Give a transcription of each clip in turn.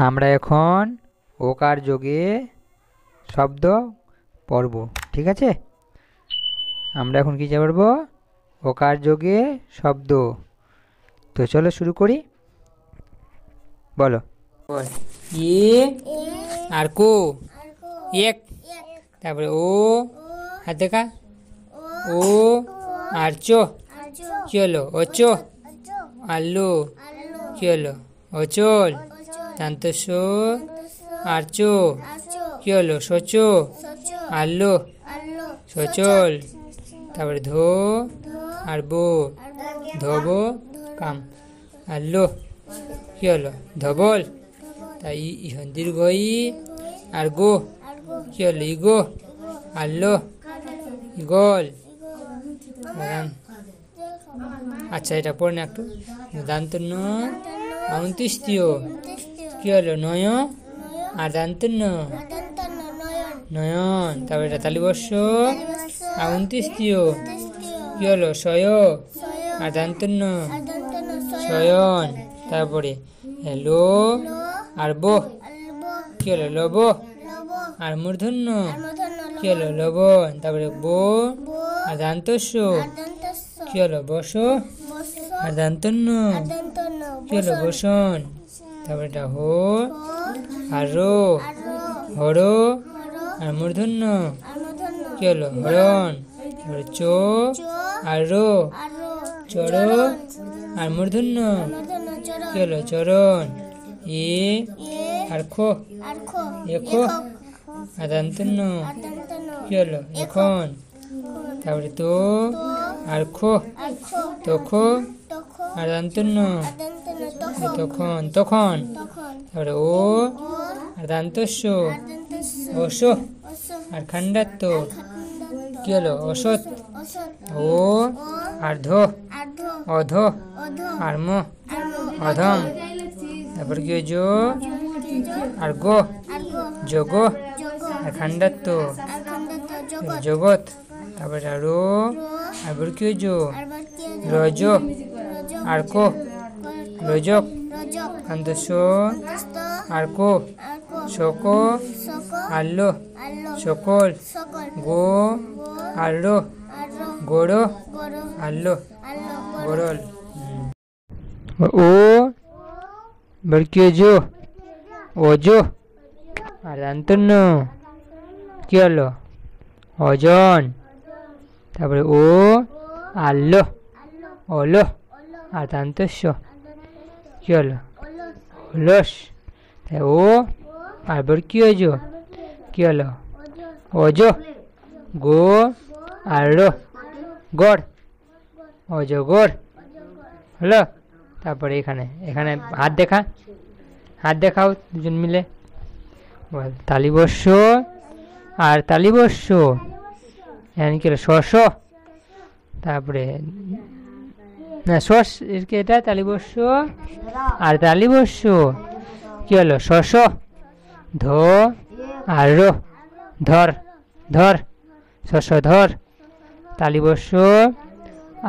আমরা এখন ওকার যোগে শব্দ পড়ব, ঠিক আছে? আমরা এখন কি পড়ব? ওকার যোগে শব্দ। তো চলো শুরু করি। বলো। ই আর কো এক, তারপরে ও হাত দেখা, ও আর চো কি হলো? ওচো। আলু কি হলো? অচল। তান্তস আর চো কি হলো? সচো। আলু সচল। তারপরে ধো আর বো ধোবো কাম। আলু কি হলো? ধবল। তাই দীর্ঘ ই আর গো কি হলো? ইগো। আল্লো ইগল। আচ্ছা, এটা পড়ে না একটু। দান্ত ন অন্ত্যেষ্টিয় কি হলো? নয় আর দান্ত ন নয়ন। তারপরে এটা তালিবর্ষ অন্ত্যেষ্টিয় কি হলো? সয় আর দান্ত ন শয়ন। তারপরে লো আর বো কি হলো? লব আর মূর্ধন্য কি হলো? লবণ। তারপরে বো আর দান্তস্য কি হলো? বস আর দান্তন্য কি হলো? বসন। তারপরে এটা হো আর রো হরো আর মূর্ধন্য কি হলো? হরণ। তারপরে চো আর রো চড়ো আর মূর্ধন্য কি হলো? চরণ। এ আর খো এখো আর দান্তন্য কি হলো? এখন। তারপরে তো আর খো তখো আর দান্তন্য তখন তখন। তারপরে ও আর দান্তস্য অস আর খান্ডাত্ম কি হলো? অসৎ। ও আর ধো অধ আর ম অধম। তারপর কি জো আর গো যোগ আর খান্ডাত্ম জগৎ। তারপরে রো আর বর্গীয় জো রজ আর কো রজক। অন্তস আর কো শোক আল্লো সকল। গো আর রো গোড়ো আল্লো গোড়ল। ও বর্গীয় জো ওজো আর দান্তন্য কি হলো? ওজন। তারপরে ও আল্লো ওলো আর দান্তস্য কি হলো? অলস। ও আর বর্গীয় জো কি হলো? ওজো। গো আর রো গড় অজগর হলো। তারপরে এখানে এখানে হাত দেখা, হাত দেখাও দুজন মিলে। বল তালিবর্ষ আর তালিবর্ষ এখানে কি হলো? শস। তারপরে না শস এটা তালিবর্ষ আর তালিবর্ষ কি হলো? শস। ধো আর রো ধর ধর শস ধর। তালিবর্ষ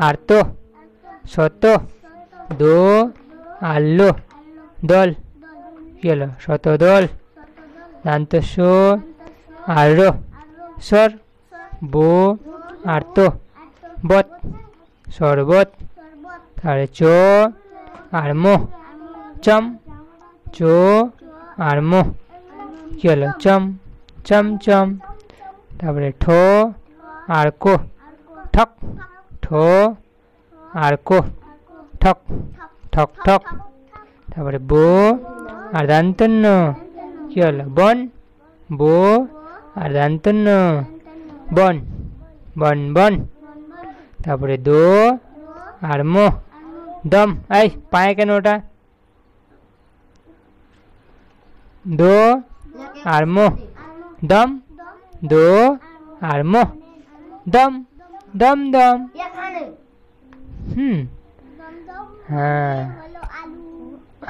আর তো শত। দো আল্লো দল কি হলো? শতদল। দান্তস্য আর রো সর। বো আর তো বত সরবত। তাহলে চো আর মো চম চো আর মো কি হলো? চম চমচম। তারপরে ঠো আর কো ঠক ঠো আর কো ঠক ঠক ঠক। তারপরে বো আর দান্তন্য কি হলো? বন বো আর দান্তন্য বন বন বন। তারপরে দো আর মো দম। এই পায়ে কেন ওটা? দো আর মো দম দো আর মো দম দম দম। হ্যাঁ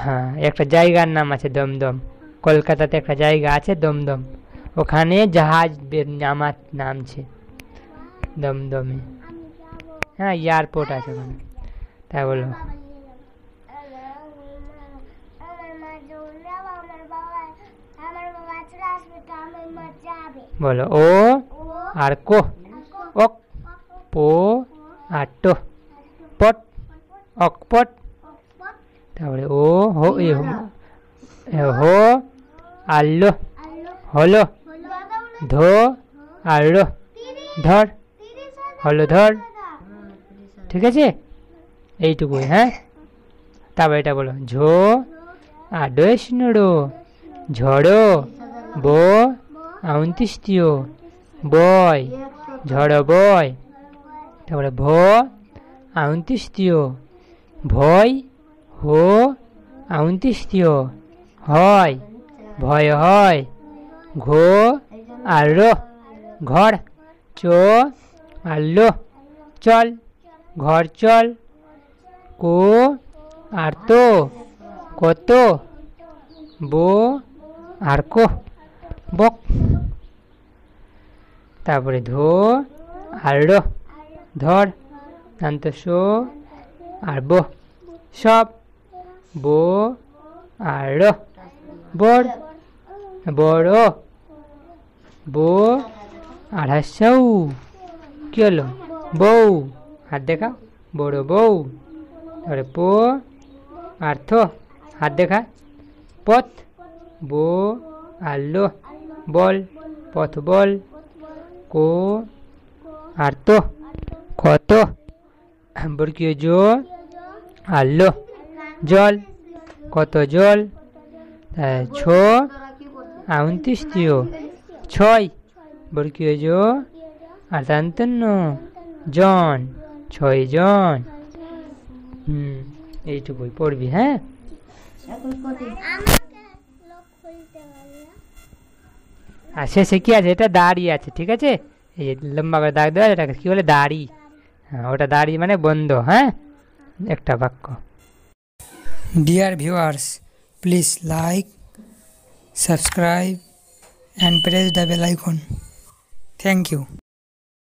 হ্যাঁ, একটা জায়গার নাম আছে দমদম। কলকাতাতে একটা জায়গা আছে দমদম, ওখানে জাহাজ নামার নামছে দমদমে। হ্যাঁ, এয়ারপোর্ট আছে ওখানে। তাই বলো। বলো ও আর কো, ওক, পো আর টো, পট, অকপট। তারপরে ও হো হো আল্লো, হলো, ধো আর লো, ধর, হলো ধর। ঠিক আছে, এইটুকুই। হ্যাঁ, তারপর এটা বলো ঝো আডো, ঝড়ো, বো আউন্তিস্তীয়, বয়, ঝড় বয়। তারপরে ভ আউন্তিস্তীয়, ভয়, হো আউন্তিস্তীয়, হয়, ভয় হয়। ঘো আর রো, ঘর, চো আর লো, চল, ঘর চল। কো আর তো, কত, বো আর কো, বক। তারপরে ধো আর লো, ধর, দান্ত শো আর বো, সব, বো আর লো, বড়, বড়, বো আর হাসাউ, কি হলো, বউ। হাত দেখা, বড় বউ। তারপরে পো আর থো, হাত দেখা, পথ, বো আর লো, বল, পথ বল। কো আর তো, কত, বর্গীয় জো আর লো, জল, কত জল। ছো আউন্তিস্তীয়, ছয়, বর্গীয় জো আর দান্তন্য, জন, 6 জন। এইটুকুই পড়বি। হ্যাঁ, আর শেষে কি আছে, এটা দাড়ি আছে। ঠিক আছে, এই যে লম্বা করে দাগ দেওয়া, এটাকে কি বলে, দাড়ি। হ্যাঁ, ওটা দাড়ি মানে বন্ধ। হ্যাঁ, একটা বাক্য। Dear viewers, please like, subscribe and press the bell icon. Thank you.